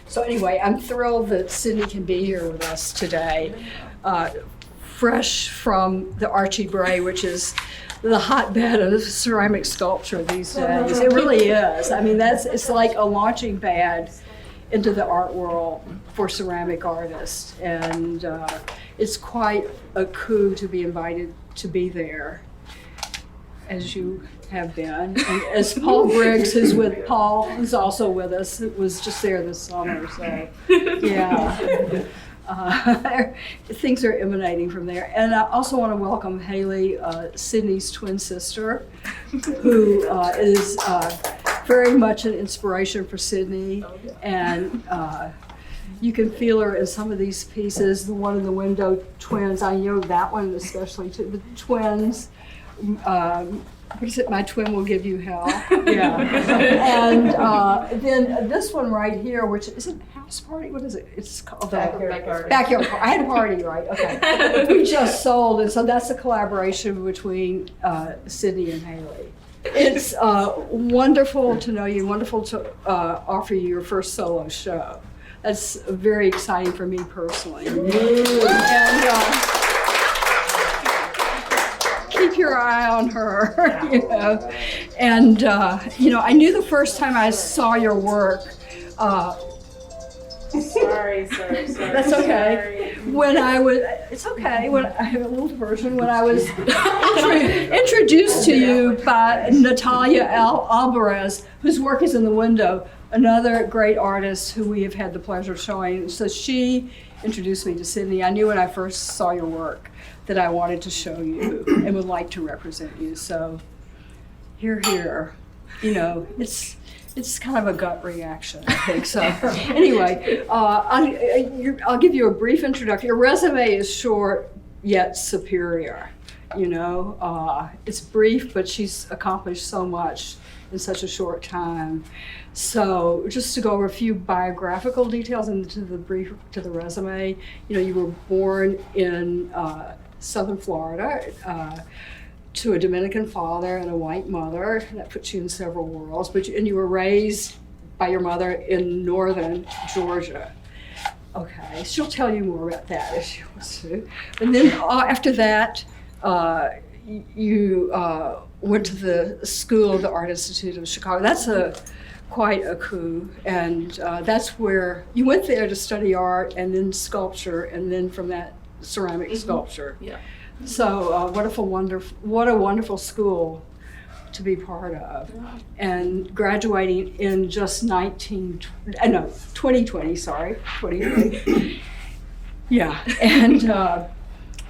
So anyway, I'm thrilled that Sydnie can be here with us today, fresh from the Archie Bray, which is the hotbed of ceramic sculpture these days. It really is. I mean, it's like a launching pad into the art world for ceramic artists, and it's quite a coup to be invited to be there, as you have been. And as Paul Briggs, who's also with us, was just there this summer, so yeah. Things are emanating from there. And I also want to welcome Haley, Sydnie's twin sister, who is very much an inspiration for Sydnie. And you can feel her in some of these pieces. The one in the window, twins, I know that one especially too. The twins, what is it? My twin will give you hell. Yeah. And then this one right here, which isn't house party. What is it? It's called Backyard Party. Backyard Party. I had a party, right? Okay. We just sold, and so that's a collaboration between Sydnie and Haley. It's wonderful to know you. Wonderful to offer you your first solo show. That's very exciting for me personally. And keep your eye on her, you know. And, you know, I knew the first time I saw your work. Sorry. That's okay. When I was, it's okay. When I have a little diversion. When I was introduced to you by Natalia Alvarez, whose work is in the window, another great artist who we have had the pleasure of showing. So she introduced me to Sydnie. I knew when I first saw your work that I wanted to show you and would like to represent you. So here, you know, it's kind of a gut reaction, I think. So anyway, I'll give you a brief introduction. Your resume is short yet superior. You know, it's brief, but she's accomplished so much in such a short time. So just to go over a few biographical details into the resume. You know, you were born in Southern Florida to a Dominican father and a white mother. That puts you in several worlds. And you were raised by your mother in northern Georgia. Okay, she'll tell you more about that if she wants to. And then after that, you went to the School of the Art Institute of Chicago. That's quite a coup, and that's where you went there to study art and then sculpture, and then from that ceramic sculpture. Yeah. So what a wonderful school to be part of, and graduating in just 2020. Sorry, 2020. Yeah, and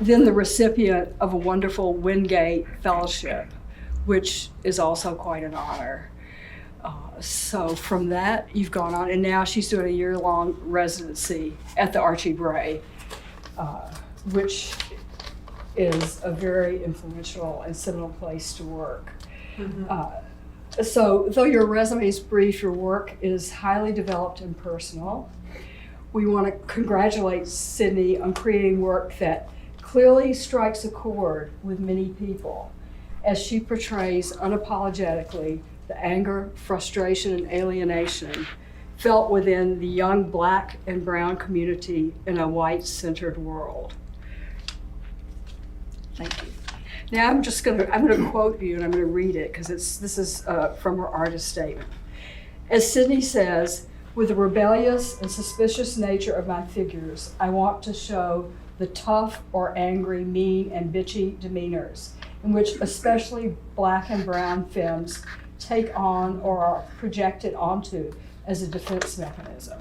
then the recipient of a wonderful Wingate Fellowship, which is also quite an honor. So from that, you've gone on, and now she's doing a year-long residency at the Archie Bray, which is a very influential and seminal place to work. Mm-hmm. So though your resume is brief, your work is highly developed and personal. We want to congratulate Sydnie on creating work that clearly strikes a chord with many people, as she portrays unapologetically the anger, frustration, and alienation felt within the young Black and Brown community in a white-centered world. Thank you. Now I'm gonna quote you, and I'm gonna read it because this is from her artist statement. As Sydnie says, with the rebellious and suspicious nature of my figures, I want to show the tough or angry, mean, and bitchy demeanors in which especially Black and Brown femmes take on or are projected onto as a defense mechanism.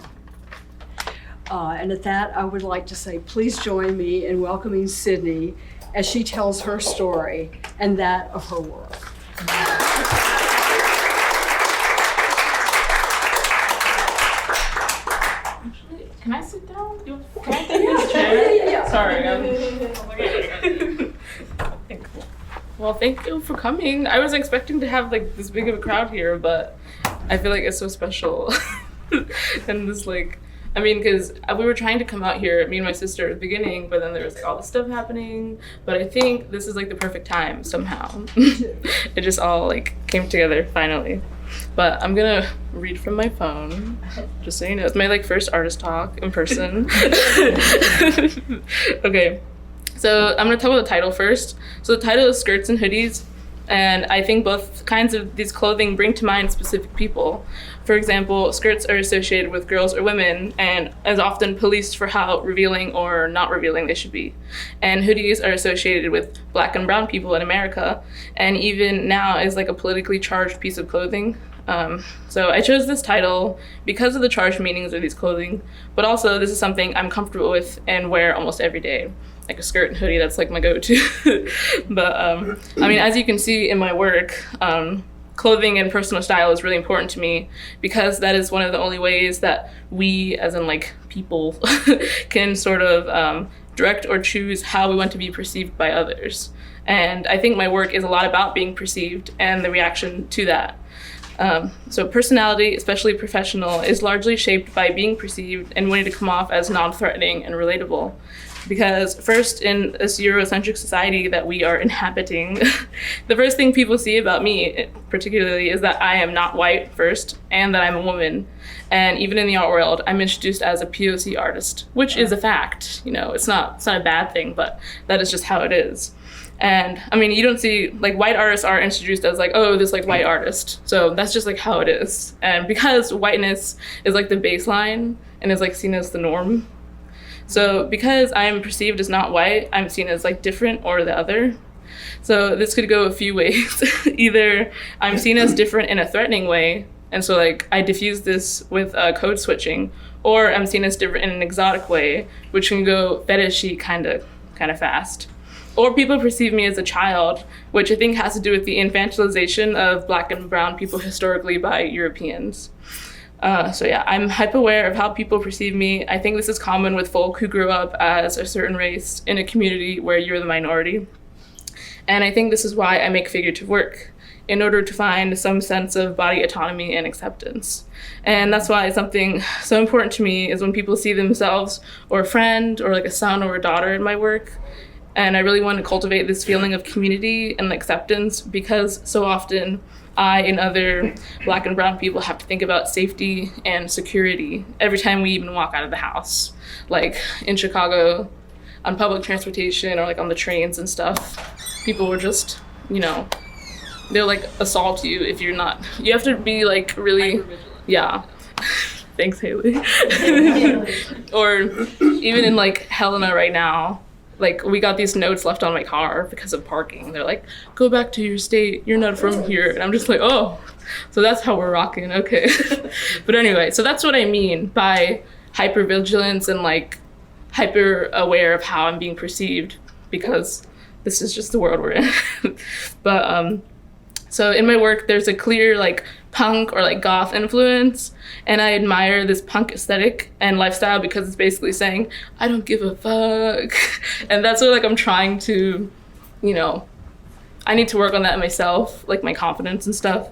And at that, I would like to say, please join me in welcoming Sydnie as she tells her story and that of her work. Can I sit down? Can I take this chair? Yeah. Sorry. Well, thank you for coming. I was expecting to have like this big of a crowd here, but I feel like it's so special. And this because we were trying to come out here, me and my sister at the beginning, but then there was like all this stuff happening. But I think this is like the perfect time somehow. It just all like came together finally. But I'm gonna read from my phone, just so you know. It's my like first artist talk in person. Okay, so I'm gonna talk about the title first. So the title is Skirts and Hoodies, and I think both kinds of these clothing bring to mind specific people. For example, skirts are associated with girls or women and is often policed for how revealing or not revealing they should be. And hoodies are associated with Black and brown people in America, and even now is like a politically charged piece of clothing. So I chose this title because of the charged meanings of these clothing, but also this is something I'm comfortable with and wear almost every day. Like a skirt and hoodie, that's like my go-to. But I mean, as you can see in my work, clothing and personal style is really important to me because that is one of the only ways that we, as in like people, can sort of direct or choose how we want to be perceived by others. And I think my work is a lot about being perceived and the reaction to that. So personality, especially professional, is largely shaped by being perceived and wanting to come off as non-threatening and relatable. Because first, in this Eurocentric society that we are inhabiting, the first thing people see about me, particularly, is that I am not white first, and that I'm a woman. And even in the art world, I'm introduced as a POC artist, which is a fact. You know, it's not a bad thing, but that is just how it is. And I mean, you don't see, like, white artists are introduced as like, oh, this like white artist. So that's just like how it is. And because whiteness is like the baseline and is like seen as the norm. So because I am perceived as not white, I'm seen as like different or the other. So this could go a few ways. Either I'm seen as different in a threatening way, and so like I diffuse this with code switching, or I'm seen as different in an exotic way, which can go fetishy kind of fast. Or people perceive me as a child, which I think has to do with the infantilization of Black and brown people historically by Europeans. So yeah, I'm hyper-aware of how people perceive me. I think this is common with folk who grew up as a certain race in a community where you're the minority. And I think this is why I make figurative work, in order to find some sense of body autonomy and acceptance. And that's why something so important to me is when people see themselves or a friend or like a son or a daughter in my work. And I really want to cultivate this feeling of community and acceptance, because so often I and other Black and brown people have to think about safety and security every time we even walk out of the house. Like in Chicago, on public transportation or like on the trains and stuff, people will just, you know, they'll like assault you if you're not, you have to be like really, yeah. Thanks, Haley. Or even in like Helena right now, like we got these notes left on my car because of parking. They're like, go back to your state, you're not from here. And I'm just like, oh, so that's how we're rocking, okay. But anyway, so that's what I mean by hypervigilance and like hyper aware of how I'm being perceived, because this is just the world we're in. But so in my work, there's a clear like punk or like goth influence, and I admire this punk aesthetic and lifestyle because it's basically saying, I don't give a fuck. And that's what like I'm trying to, you know, I need to work on that myself, like my confidence and stuff.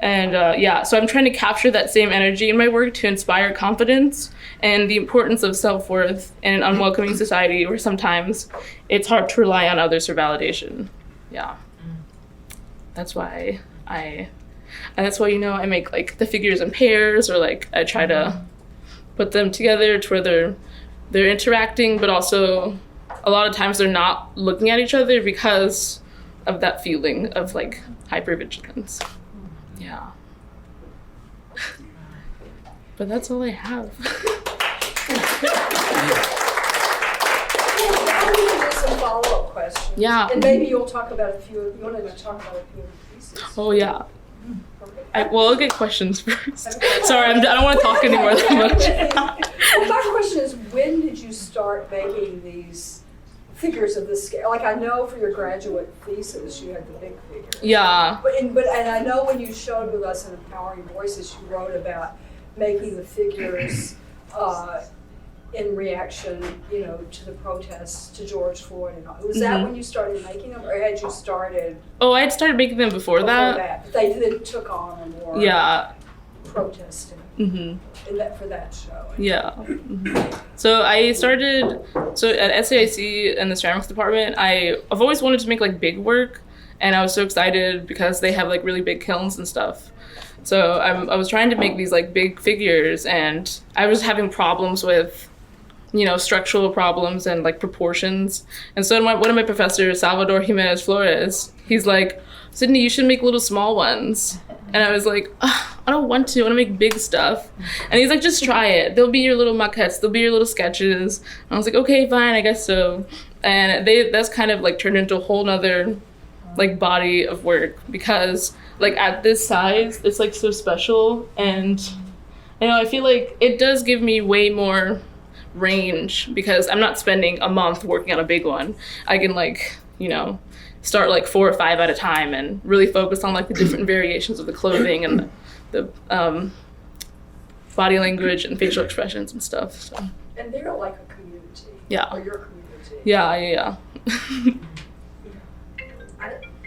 And yeah, so I'm trying to capture that same energy in my work to inspire confidence and the importance of self-worth in an unwelcoming society where sometimes it's hard to rely on others for validation. Yeah. That's why that's why, you know, I make like the figures in pairs, or like I try to put them together to where they're interacting, but also a lot of times they're not looking at each other because of that feeling of like hypervigilance. Yeah. But that's all I have. Some follow-up questions. Yeah. And maybe you'll talk about a few. You want to talk about a few of the pieces. Oh yeah. Well, I'll get questions first. Sorry, I don't want to talk anymore that much. Well, my question is, when did you start making these figures of this scale? Like, I know for your graduate thesis, you had the big figures. Yeah. But I know when you showed with us in Empowering Voices, you wrote about making the figures in reaction, you know, to the protests, to George Floyd and all. Was that when you started making them, or had you started? Oh, I had started making them before that. But they then took on a more protesting for that show. Yeah. Mm-hmm. So I started, at SAIC in the ceramics department, I've always wanted to make like big work, and I was so excited because they have like really big kilns and stuff. So I was trying to make these like big figures, and I was having problems with, you know, structural problems and like proportions. And so one of my professors, Salvador Jimenez Flores, he's like, Sydnie, you should make little small ones. And I was like, I don't want to. I want to make big stuff. And he's like, just try it. They'll be your little maquettes. They'll be your little sketches. And I was like, okay, fine, I guess so. And that's kind of like turned into a whole nother like body of work, because like at this size, it's like so special. And you know, I feel like it does give me way more range, because I'm not spending a month working on a big one. I can like, you know, start like 4 or 5 at a time and really focus on like the different variations of the clothing and the body language and facial expressions and stuff. So. And they're like a community. Yeah. Or your community. Yeah.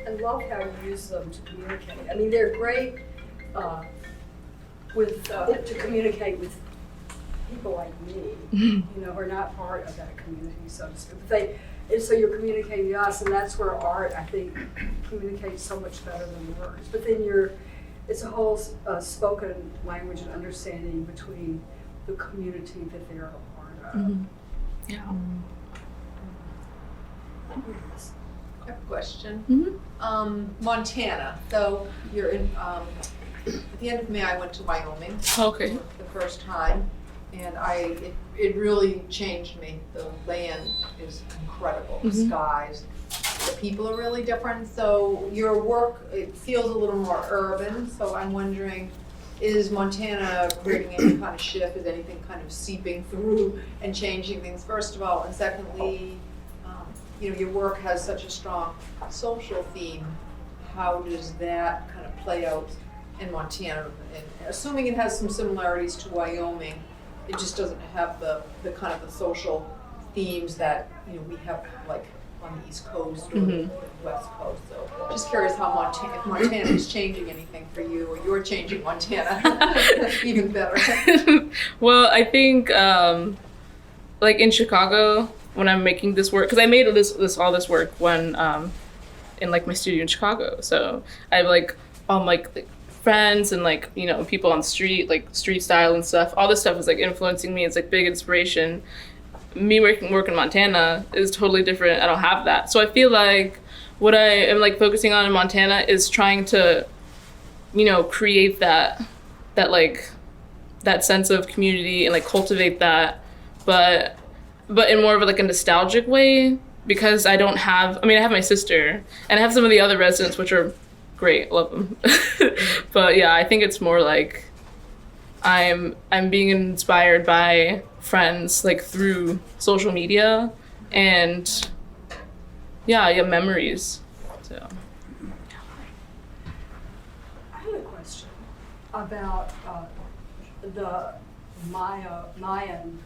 I love how you use them to communicate. I mean, they're great to communicate with people like me, you know, who are not part of that community, so to speak. So you're communicating to us, and that's where art, I think, communicates so much better than words. But then it's a whole spoken language and understanding between the community that they're a part of. Mm-hmm. Yeah. Yes. I have a question. Mm-hmm. Montana. So you're in. At the end of May, I went to Wyoming. Okay. For the first time, and it really changed me. The land is incredible. The skies. The people are really different. So your work, it feels a little more urban. So I'm wondering, is Montana creating any kind of shift? Is anything kind of seeping through and changing things? First of all, and secondly, you know, your work has such a strong social theme. How does that kind of play out in Montana? And assuming it has some similarities to Wyoming, it just doesn't have the kind of the social themes that, you know, we have like on the East Coast or the West Coast. So just curious how if Montana is changing anything for you, or you're changing Montana even better. Well, I think like in Chicago, when I'm making this work, because I made all this work when in like my studio in Chicago. So I have like all my friends and like, you know, people on the street, like street style and stuff. All this stuff is like influencing me. It's like big inspiration. Me work in Montana is totally different. I don't have that. So I feel like what I am like focusing on in Montana is trying to, you know, create that like that sense of community and like cultivate that, but in more of like a nostalgic way, because I have my sister and I have some of the other residents, which are great, love them. But yeah, I think it's more like I'm being inspired by friends like through social media and yeah, memories. So I have a question about the Mayan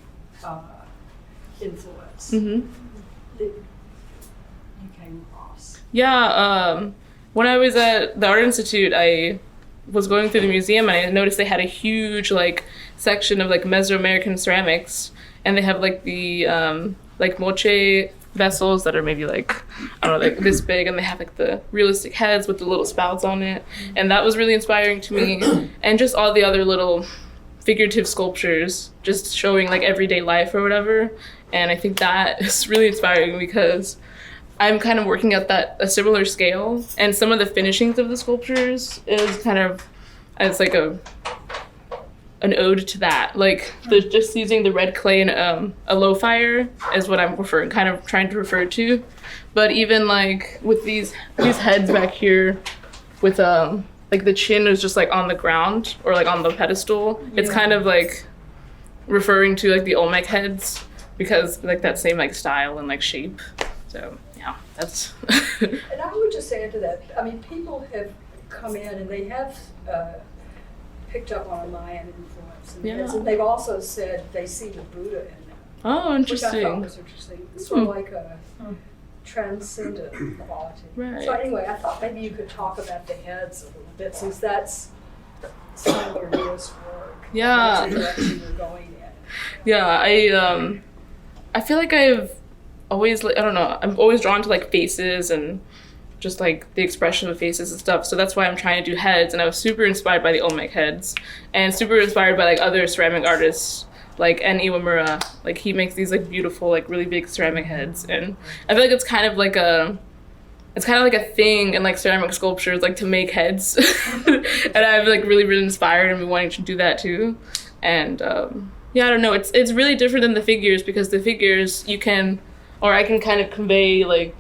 influence that you came across. Yeah, when I was at the Art Institute, I was going through the museum and I noticed they had a huge like section of like Mesoamerican ceramics, and they have like the like moche vessels that are maybe like, I don't know, like this big, and they have like the realistic heads with the little spouts on it, and that was really inspiring to me. And just all the other little figurative sculptures just showing like everyday life or whatever. And I think that is really inspiring because I'm kind of working at a similar scale, and some of the finishings of the sculptures is kind of, it's like an ode to that. Like just using the red clay in a low fire is what I'm kind of trying to refer to. But even like with these heads back here, with like the chin is just like on the ground or like on the pedestal. Yeah. It's kind of like referring to like the Olmec heads, because like that same like style and like shape. So yeah, that's. And I would just add to that, I mean, people have come in and they have picked up on a Mayan influence, and they've also said they see the Buddha in them. Oh, interesting. Which I thought was interesting. It's sort of like a transcendent quality. Right. So anyway, I thought maybe you could talk about the heads a little bit, since that's some of your newest work. Yeah. That's the direction you're going in. Yeah, I feel like I've always, I don't know, I'm always drawn to like faces and just like the expression of faces and stuff. So that's why I'm trying to do heads, and I was super inspired by the Olmec heads and super inspired by like other ceramic artists like En Iwamura. Like he makes these like beautiful, like really big ceramic heads, and I feel like it's kind of like a thing in like ceramic sculptures, like to make heads. And I've like really been inspired and been wanting to do that too. And yeah, I don't know, it's really different than the figures, because the figures I can kind of convey like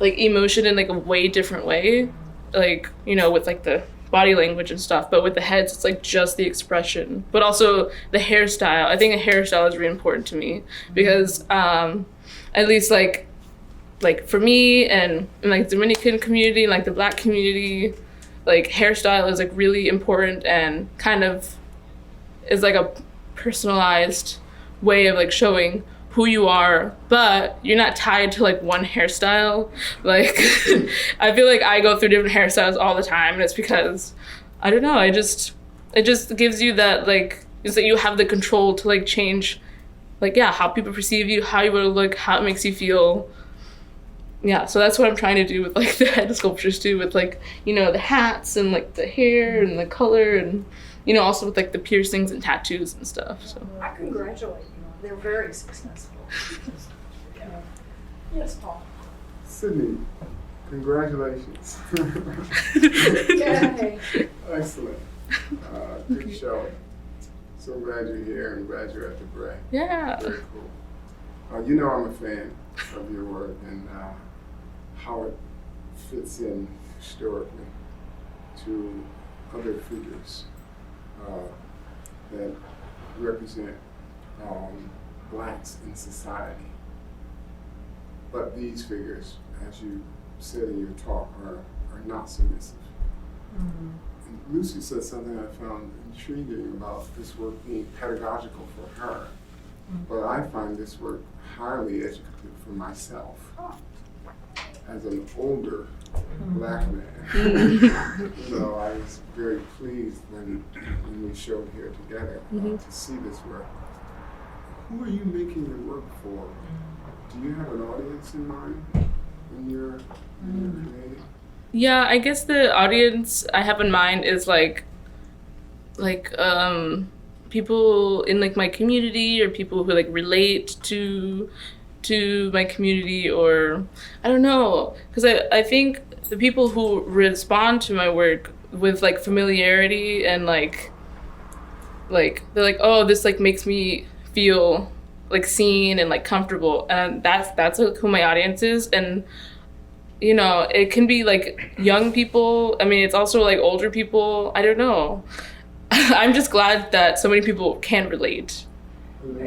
emotion in like a way different way, like, you know, with like the body language and stuff. But with the heads, it's like just the expression, but also the hairstyle. I think the hairstyle is really important to me, because at least like for me and like the Dominican community, like the Black community, like hairstyle is like really important and kind of is like a personalized way of like showing who you are, but you're not tied to like one hairstyle. Like I feel like I go through different hairstyles all the time, and it's because I don't know, it just gives you that like, is that you have the control to like change like, yeah, how people perceive you, how you want to look, how it makes you feel. Yeah, so that's what I'm trying to do with like the head sculptures too, with like, you know, the hats and like the hair and the color, and, you know, also with like the piercings and tattoos and stuff. So I congratulate you. They're very successful. Yes, Paul. Sydnie, congratulations. Yay. Excellent. Good show. So glad you're here and glad you're at the Bray. yeah. Very cool. You know I'm a fan of your work and how it fits in historically to other figures that represent Blacks in society. But these figures, as you said in your talk, are not submissive. Mm-hmm. And Lucy said something I found intriguing about this work being pedagogical for her. Mm-hmm. But I find this work highly educative for myself. Oh. As an older Black man. So I was very pleased when we showed here together to see this work. Who are you making your work for? Do you have an audience in mind when you're creating? Yeah, I guess the audience I have in mind is like people in like my community, or people who like relate to my community, or I don't know, because I think the people who respond to my work with like familiarity and like they're like, oh, this like makes me feel like seen and like comfortable, and that's like who my audience is. And you know, it can be like young people, I mean, it's also like older people, I don't know. I'm just glad that so many people can relate.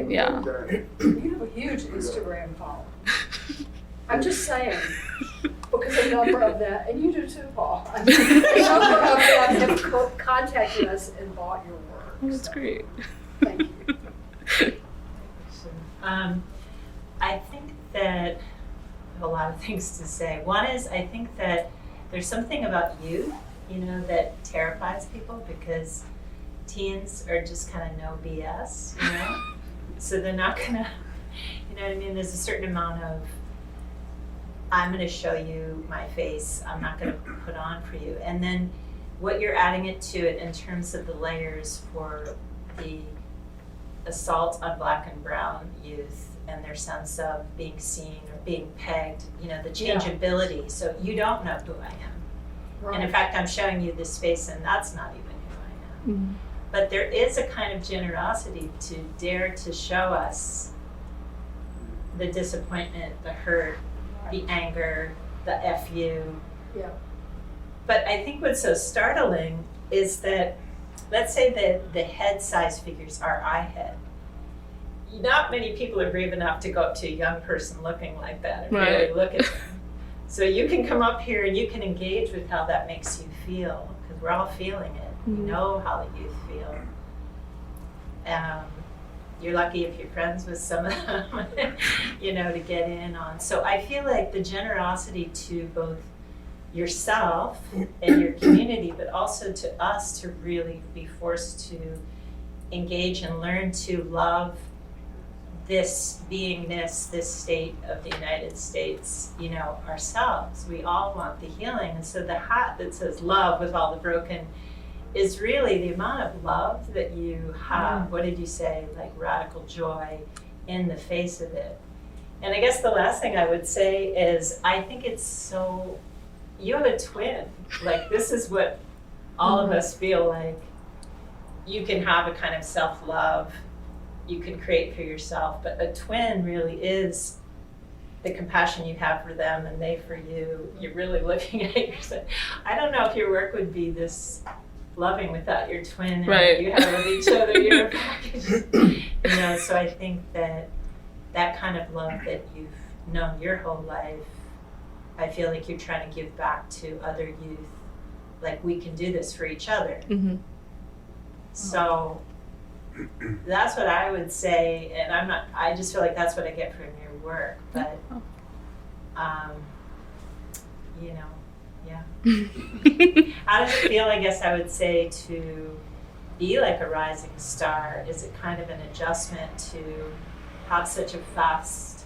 Yeah. You have a huge Instagram following. I'm just saying, because a number of that, and you do too, Paul. A number of them have contacted us and bought your work. That's great. Thank you. I think that I have a lot of things to say. One is, I think that there's something about youth, you know, that terrifies people, because teens are just kind of no BS, you know? So they're not gonna, you know what I mean? There's a certain amount of, I'm gonna show you my face, I'm not gonna put on for you. And then what you're adding it to it in terms of the layers for the assault on Black and brown youth and their sense of being seen or being pegged, you know, the changeability. So you don't know who I am. Right. And in fact, I'm showing you this face and that's not even who I am. Mm-hmm. But there is a kind of generosity to dare to show us the disappointment, the hurt, the anger, the FU. Yeah. But I think what's so startling is that, let's say that the head size figures are eye head. Not many people are brave enough to go up to a young person looking like that and really look at them. So you can come up here and you can engage with how that makes you feel, because we're all feeling it. You know how the youth feel. You're lucky if you're friends with some of them, you know, to get in on. So I feel like the generosity to both yourself and your community, but also to us to really be forced to engage and learn to love this beingness, this state of the United States, you know, ourselves. We all want the healing. And so the hat that says love with all the broken is really the amount of love that you have. What did you say? Like radical joy in the face of it. And I guess the last thing I would say is I think it's so, you have a twin. Like this is what all of us feel like. You can have a kind of self-love, you can create for yourself, but a twin really is the compassion you have for them and they for you. You're really looking at yourself. I don't know if your work would be this loving without your twin and Right. you have with each other, you're a package. You know, so I think that that kind of love that you've known your whole life, I feel like you're trying to give back to other youth. Like we can do this for each other. Mm-hmm. So that's what I would say, and I just feel like that's what I get from your work, but, you know, yeah. How does it feel, I guess I would say, to be like a rising star? Is it kind of an adjustment to have such a fast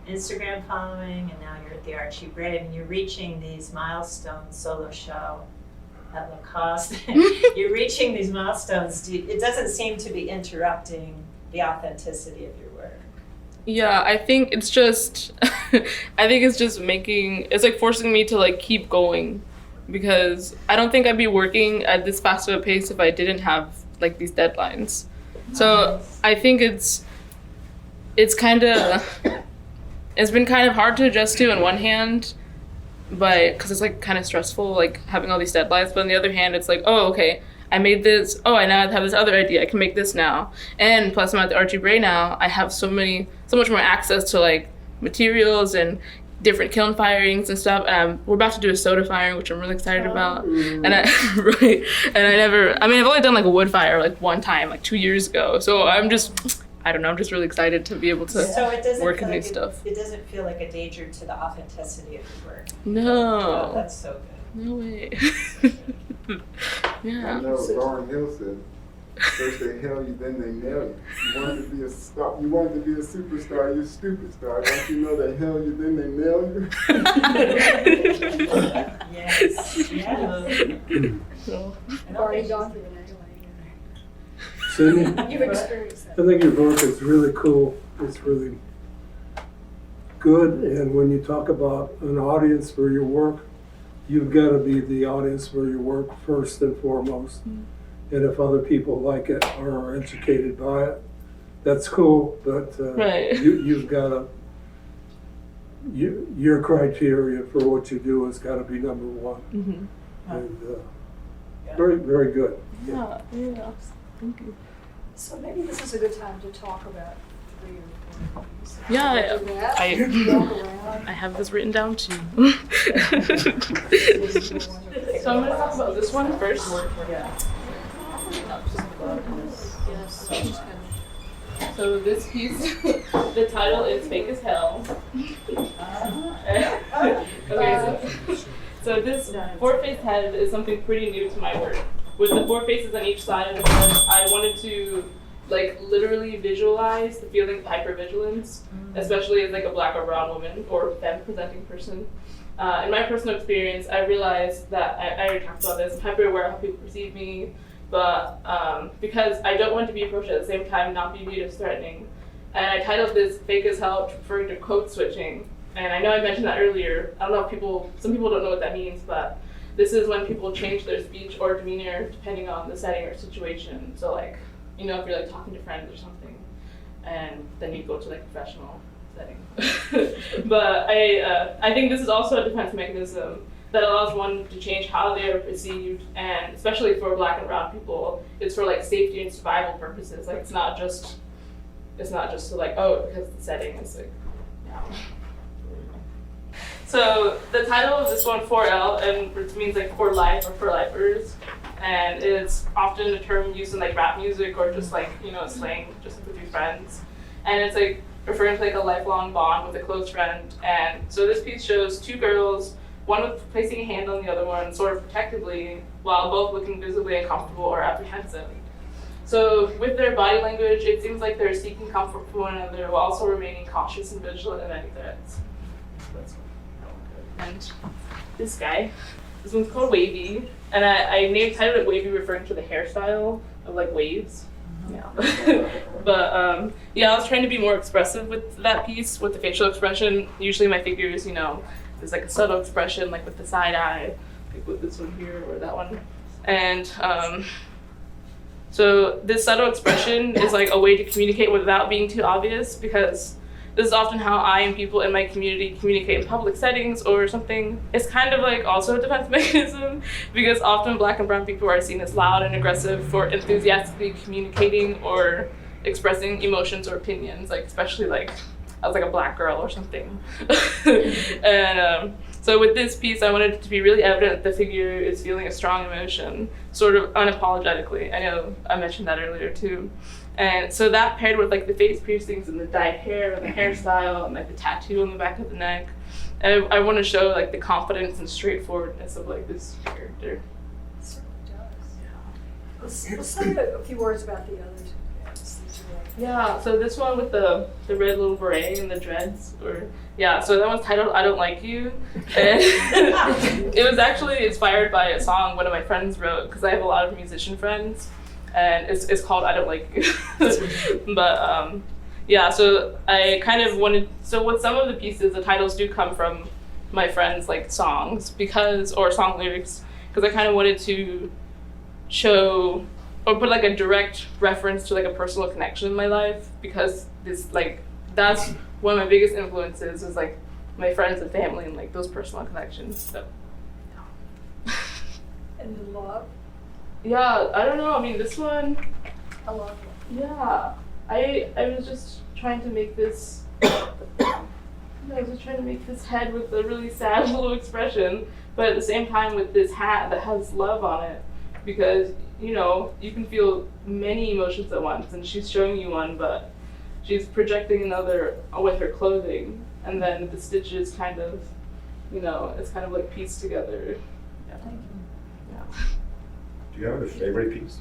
Instagram following, and now you're at the Archie Brave, and you're reaching these milestones, solo show at Lacoste. You're reaching these milestones. It doesn't seem to be interrupting the authenticity of your work. Yeah, I think it's just it's like forcing me to like keep going, because I don't think I'd be working at this fast of a pace if I didn't have like these deadlines. So I think it's been kind of hard to adjust to on one hand, but because it's like kind of stressful, like having all these deadlines. But on the other hand, it's like, oh, okay, I made this. Oh, I now have this other idea. I can make this now. And plus, I'm at the Archie Bray now. I have so much more access to like materials and different kiln firings and stuff. And we're about to do a soda firing, which I'm really excited about. And I've only done like a wood fire like one time, like 2 years ago. So I'm just really excited to be able to So it doesn't work feel on new like stuff. It doesn't feel like a danger to the authenticity of your work. No. Oh, that's so good. No way. I Yeah. know Lauryn Hill said, first they hail you, then they nail you. You wanted to be a star, you wanted to be a superstar, you're a stupid star. Don't you know they hail you, then they nail you? Yes. Yeah. I've already gone through the nailing. Sydney, You've experienced I that. think your work is really cool. It's really good. And when you talk about an audience for your work, you've got to be the audience for your work first and foremost. And if other people like it or are educated by it, that's cool. But Right. you've got to, your criteria for what you do has got to be number one. Mm-hmm. And very, very good. Yeah. Thank you. So maybe this is a good time to talk about 3 or 4 movies. Yeah, Do that. I Walk around. I have this written down too. So I'm gonna talk about this one first. So this piece, the title is Fake as Hell. Okay, so this 4-faced head is something pretty new to my work. With the 4 faces on each side of the head, I wanted to like literally visualize the feeling of hypervigilance, especially as like a Black or brown woman or femme presenting person. In my personal experience, I realized that I already talked about this. I'm hyper aware of how people perceive me, but because I don't want to be approached at the same time, not be viewed as threatening. And I titled this "Fake as Hell," referring to code switching. And I know I mentioned that earlier. I don't know if some people don't know what that means, but this is when people change their speech or demeanor depending on the setting or situation. So like, you know, if you're like talking to friends or something, and then you go to like professional setting. But I think this is also a defense mechanism that allows one to change how they are perceived, and especially for Black and brown people, it's for like safety and survival purposes. Like it's not just to like, oh, because of the setting. It's like, yeah. So the title of this one, 4L, and which means like for life or for lifers, and it's often a term used in like rap music or just like, you know, slang, just with your friends. And it's like referring to like a lifelong bond with a close friend. And so this piece shows 2 girls, one with placing a hand on the other one sort of protectively, while both looking visibly uncomfortable or apprehensive. So with their body language, it seems like they're seeking comfort from one another while also remaining cautious and vigilant of any threats. And this guy, this one's called Wavy, and I titled it Wavy, referring to the hairstyle of like waves. Yeah. But yeah, I was trying to be more expressive with that piece, with the facial expression. Usually my figures, you know, there's like a subtle expression, like with the side eye, like with this one here or that one. And so this subtle expression is like a way to communicate without being too obvious, because this is often how I and people in my community communicate in public settings or something. It's kind of like also a defense mechanism, because often Black and brown people are seen as loud and aggressive for enthusiastically communicating or expressing emotions or opinions, like especially like I was like a Black girl or something. And so with this piece, I wanted it to be really evident that the figure is feeling a strong emotion, sort of unapologetically. I know I mentioned that earlier too. And so that paired with like the face piercings and the dyed hair and the hairstyle and like the tattoo on the back of the neck, and I want to show like the confidence and straightforwardness of like this character. Let's say a few words about the others. Yeah, so this one with the red little beret and the dreads, or yeah, so that one's titled I Don't Like You. And it was actually inspired by a song one of my friends wrote, because I have a lot of musician friends, and it's called I Don't Like You. But yeah, so I kind of wanted, so with some of the pieces, the titles do come from my friends' like songs, or song lyrics, because I kind of wanted to show or put like a direct reference to like a personal connection in my life, because this like that's one of my biggest influences is like my friends and family and like those personal connections. So And the love. yeah, I don't know. I mean, this one. I love it. Yeah, I was just trying to make this. I was just trying to make this head with a really sad little expression, but at the same time with this hat that has love on it, because you know you can feel many emotions at once, and she's showing you one, but she's projecting another with her clothing, and then the stitches kind of, you know, it's kind of like pieced together. Yeah. Thank you. Yeah. Do you have a favorite piece?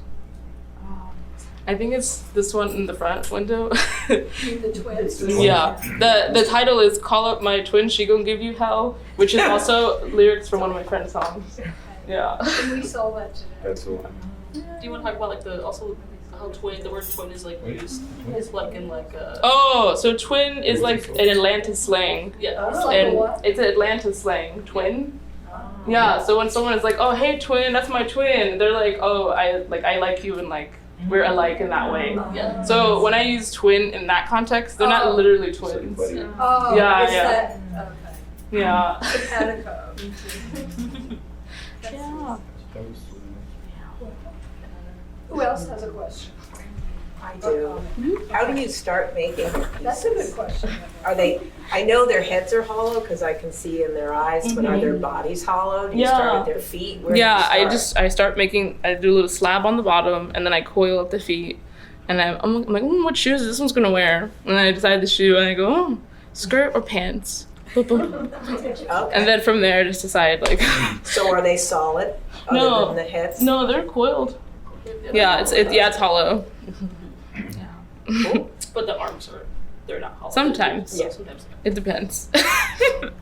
I think it's this one in the front window. You mean the twins? Yeah, the title is "Call Up My Twin, She Gon' Give You Hell," which is also lyrics from one of my friend's songs. Yeah. And we saw that today. That's the one. Do you want to talk about like the how twin, the word twin is like used, is like in like Oh, so twin is like an Atlanta slang. yeah. It's like a And what? it's an Atlanta slang, twin. Yeah, so when someone is like, "Oh, hey twin, that's my twin," they're like, "Oh, I like you," and like we're alike in that way. Yeah. So when I use twin in that context, they're not literally twins. Buddy. Oh, Yeah, it's yeah. that, okay. Yeah. Simpatico. Yeah. Who else has a question? I do. How do you start making the That's a good pieces? question. Are they, I know their heads are hollow because I can see in their eyes, but are their bodies hollow? Do you start Yeah. at their feet? Where do Yeah, you I start making, I do a little slab on the bottom, and then I coil up the feet, and I'm like, what shoes is this one's gonna wear? And then I decide the shoe, and I go, oh, skirt or pants? Boop, boop. Okay. And then from there, I just decide like, So are they solid? No. Other than the heads? no, they're coiled. Yeah, it's hollow. But the arms they're not hollow. Sometimes. Yeah. Sometimes. It depends,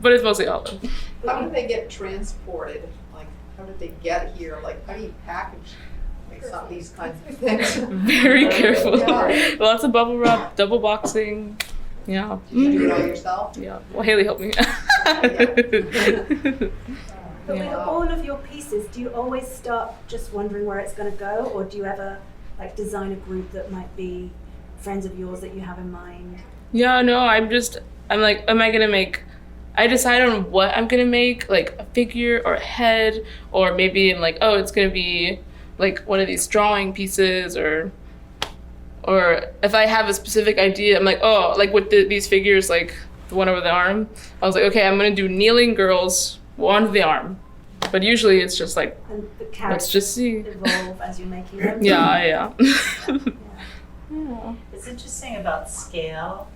but it's mostly hollow. How do they get transported? Like, how did they get here? Like, how do you package like some of these kinds of things? Very careful. Yeah. Lots of bubble wrap, double boxing. Yeah. You do it all yourself? Yeah. Well, Haley helped me. But with Yeah. all of your pieces, do you always start just wondering where it's going to go, or do you ever like design a group that might be friends of yours that you have in mind? Yeah, no, I'm like, am I gonna make, I decide on what I'm gonna make, like a figure or a head, or maybe I'm like, oh, it's gonna be like one of these drawing pieces, or if I have a specific idea, I'm like, oh, like with these figures, like the one over the arm, I was like, okay, I'm gonna do kneeling girls on the arm. But usually it's just like, And the let's characters just see. evolve as you're making them. Yeah. It's interesting about scale.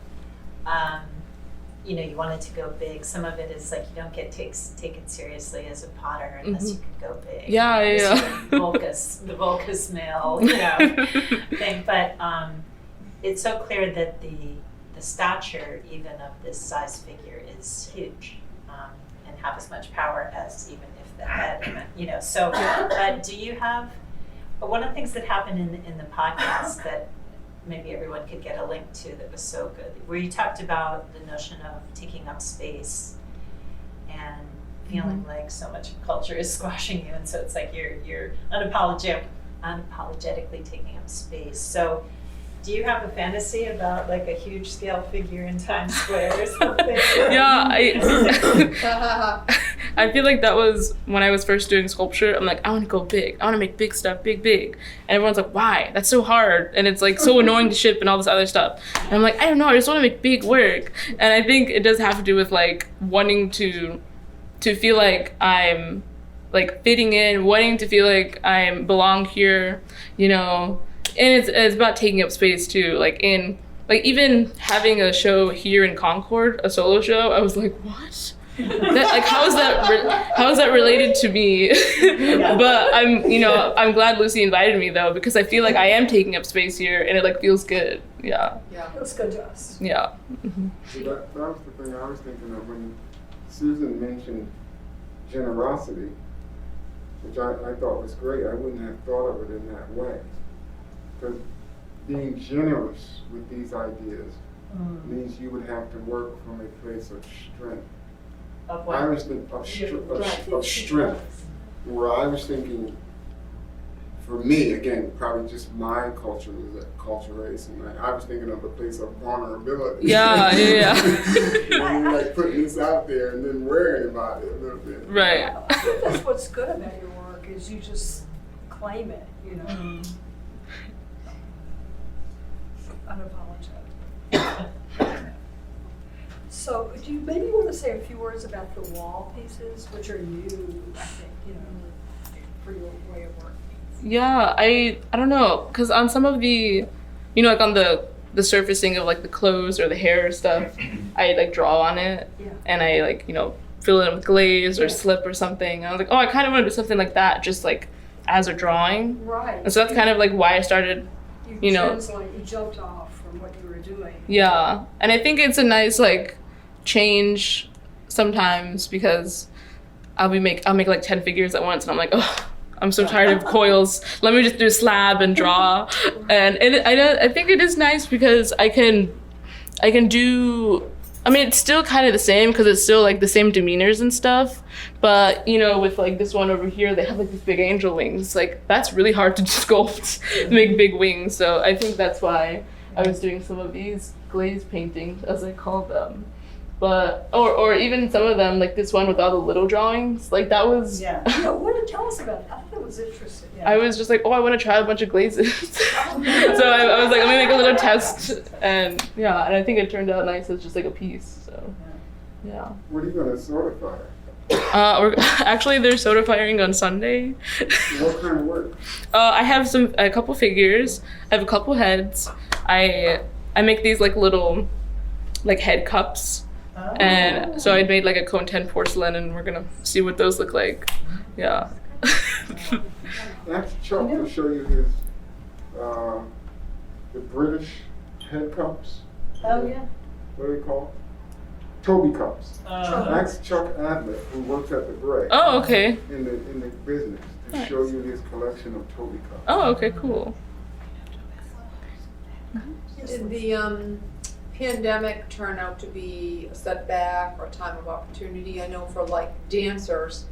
you know, you wanted to go big. Some of it is like you don't get taken seriously as a potter unless you can go big. Yeah, you know, yeah. the Vulcus male, you know, thing. But it's so clear that the stature even of this size figure is huge, and have as much power as even if the head, you know. So do you have, one of the things that happened in the podcast that maybe everyone could get a link to that was so good, where you talked about the notion of taking up space and feeling like so much of culture is squashing you, and so it's like you're unapologetically taking up space. So do you have a fantasy about like a huge scale figure in Times Square or something? Yeah, I feel like that was when I was first doing sculpture. I'm like, I want to go big. I want to make big stuff, big. And everyone's like, why? That's so hard. And it's like so annoying to ship and all this other stuff. And I'm like, I don't know. I just want to make big work. And I think it does have to do with like wanting to feel like I'm like fitting in, wanting to feel like I belong here, you know. And it's about taking up space too. Like even having a show here in Concord, a solo show, I was like, what? Like how is that related to me? But I'm glad Lucy invited me though, because I feel like I am taking up space here and it like feels good. Yeah. Yeah, it was good to us. Yeah. So that was the thing I was thinking of when Susan mentioned generosity, which I thought was great. I wouldn't have thought of it in that way. Because being generous with these ideas means you would have to work from a place of strength. Of what? I was thinking of strength. Where I was thinking, for me, again, probably just my culture was a culture race, and I was thinking of a place of vulnerability. Yeah. And like putting this out there and then worrying about it a little bit. Right. I think that's what's good about your work is you just claim it, you know. Unapologetic. So, do you maybe want to say a few words about the wall pieces, which are new, I think, you know, for your way of working? Yeah, I don't know, because on some of the, you know, like on the surfacing of like the clothes or the hair stuff, I like draw on it, and I like, you know, fill it in with glaze or slip or something. And I was like, oh, I kind of want to do something like that, just like as a drawing. Right. And so that's kind of like why I started, you know. You jumped off from what you were doing. Yeah, and I think it's a nice like change sometimes, because I'll make like 10 figures at once and I'm like, oh, I'm so tired of coils. Let me just do a slab and draw. And I think it is nice because I can do, I mean, it's still kind of the same because it's still like the same demeanors and stuff. But, you know, with like this one over here, they have like these big angel wings. Like that's really hard to sculpt, make big wings. So I think that's why I was doing some of these glaze paintings, as I call them. But or even some of them, like this one with all the little drawings, like that was. Yeah. Tell us about it. I think it was interesting. Yeah. I was just like, oh, I want to try a bunch of glazes. So I was like, let me make a little test, and I think it turned out nice as just like a piece. So yeah. What are you gonna certify? They're soda firing on Sunday. What kind of work? I have a couple figures. I have a couple heads. I make these like little like head cups. And so I made like a cone 10 porcelain, and we're gonna see what those look like. Yeah. Ask Chuck to show you his the British head cups. Oh yeah. What are they called? Toby cups. Ask Chuck Adler, who works at the Bray. Oh, okay. In the business, to show you his collection of Toby cups. Oh, okay, cool. Did the pandemic turn out to be a setback or a time of opportunity? I know for like dancers,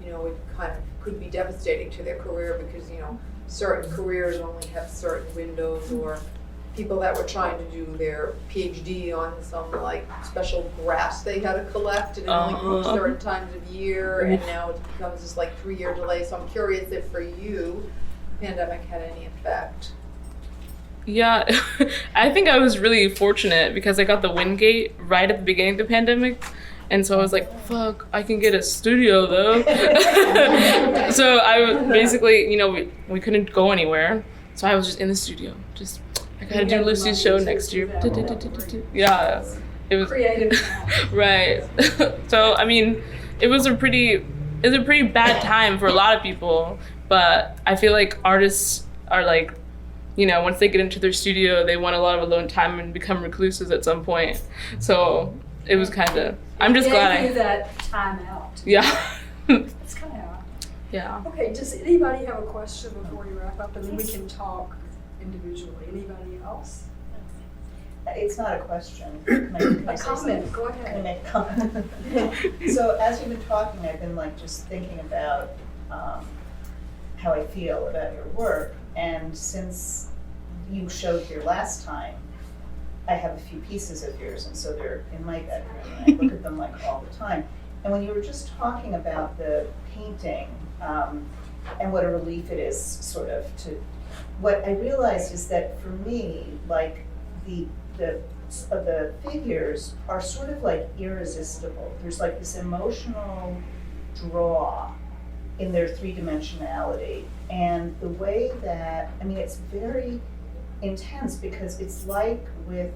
you know, it kind of could be devastating to their career because, you know, certain careers only have certain windows, or people that were trying to do their PhD on some like special grass they had to collect, and it only grew certain times of year, and now it becomes this like 3-year delay. So I'm curious if for you, the pandemic had any effect. Yeah, I think I was really fortunate because I got the Wingate right at the beginning of the pandemic. And so I was like, fuck, I can get a studio though. So I basically, you know, we couldn't go anywhere. So I was just in the studio. I gotta do Lucy's show next year. Yeah. it was Creative. right. So I mean, it was a pretty bad time for a lot of people, but I feel like artists are like, you know, once they get into their studio, they want a lot of alone time and become recluses at some point. So it was kind of, I'm just glad Gave you that time out. yeah. It's kind of how. Yeah. Okay, does anybody have a question before we wrap up, and then we can talk individually? Anybody else? It's not a question. Can I A say comment, something? go Can I ahead. make a comment? So as you've been talking, I've been like just thinking about how I feel about your work. And since you showed here last time, I have a few pieces of yours, and so they're in my bedroom, and I look at them like all the time. And when you were just talking about the painting and what a relief it is, sort of, to what I realized is that for me, like the figures are sort of like irresistible. There's like this emotional draw in their three-dimensionality, and the way that, I mean, it's very intense because it's like with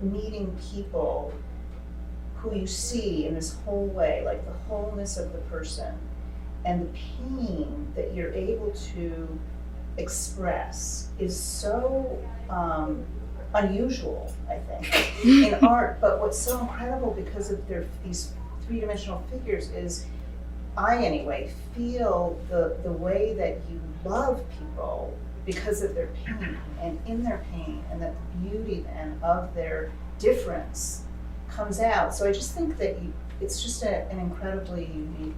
meeting people who you see in this whole way, like the wholeness of the person and the pain that you're able to express is so unusual, I think, in art. But what's so incredible because of these three-dimensional figures is, I anyway feel the way that you love people because of their pain, and in their pain, and that the beauty then of their difference comes out. So I just think that it's just an incredibly unique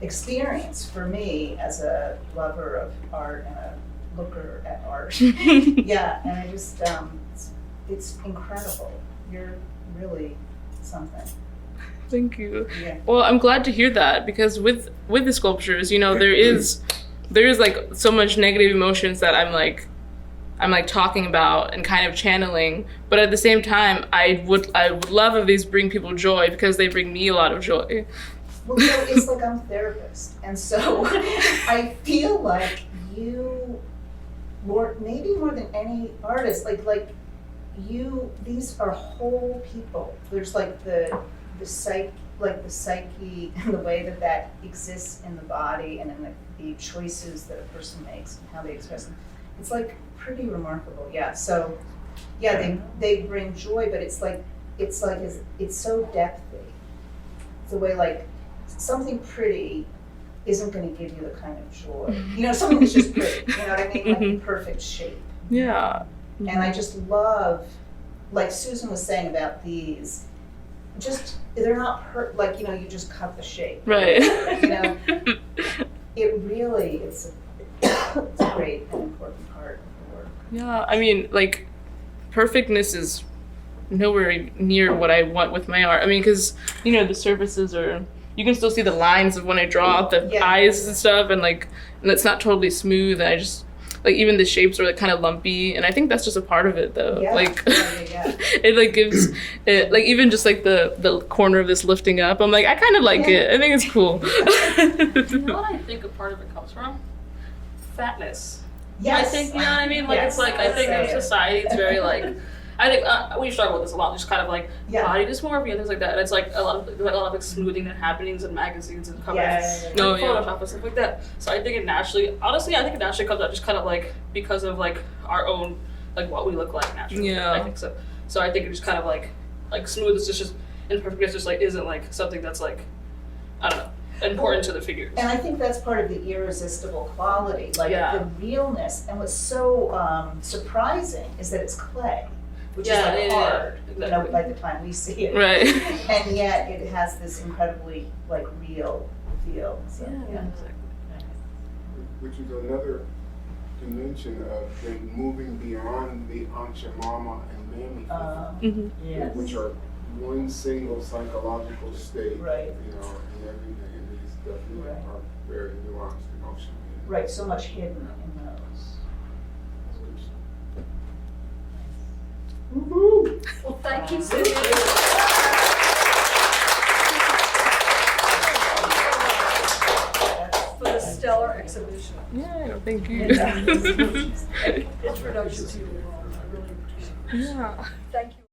experience for me as a lover of art and a looker at art. Yeah, and I just, it's incredible. You're really something. Thank you. Yeah. Well, I'm glad to hear that, because with the sculptures, you know, there is like so much negative emotions that I'm like talking about and kind of channeling, but at the same time, I would love if these bring people joy, because they bring me a lot of joy. Well, you know, it's like I'm a therapist, and so I feel like you, maybe more than any artist, like you, these are whole people. There's like the psyche and the way that exists in the body and in the choices that a person makes and how they express them. It's like pretty remarkable, yeah. So, yeah, they bring joy, but it's so depthy. It's the way like something pretty isn't going to give you the kind of joy. You know, something that's just pretty. You know what I mean? Like the perfect shape. Yeah. And I just love, like Susan was saying about these. Just they're not like, you know, you just cut the shape. Right. You know, it really it's a great and important part of the work. Yeah, I mean, like, perfectness is nowhere near what I want with my art. I mean, because, you know, the surfaces are, you can still see the lines of when I draw out the eyes and stuff, and it's not totally smooth, and I just, like, even the shapes are like kind of lumpy, and I think that's just a part of it, though. Yeah. Like, Yeah. it like gives it, like, even just like the corner of this lifting up, I'm like, I kind of like it. I think it's cool. You know what I think a part of it comes from? Fatness. Yes. I think, you know what I mean? Like, Yes. it's like, I think in society, it's very like, I think we struggle with this a lot, just kind of like body dysmorphia and things like that. And it's like a lot of like smoothing that happenings in magazines and covers, like Photoshop and stuff like that. So I think it naturally, honestly, I think it naturally comes out just kind of like because of like our own, like what we look like naturally. Yeah. I think so. So I think it just kind of like smooth is just imperfectness just like isn't like something that's like, I don't know, important to the figures. And I think that's part of the irresistible quality, like the realness. And what's so surprising is that it's clay, which is like hard, you know, by the time we see it. Right. And yet it has this incredibly like real feel. So, Which is another dimension of them moving beyond the Aunt Mama and Mammy, which are one single psychological state, right. You know, in everything. And these definitely are very nuanced emotionally. Right, so much hidden in those. Woohoo! Well, thank you, Sydnie. For the stellar exhibition. Yeah, thank you. Introduction to your world. I really appreciate it. Yeah. Thank you.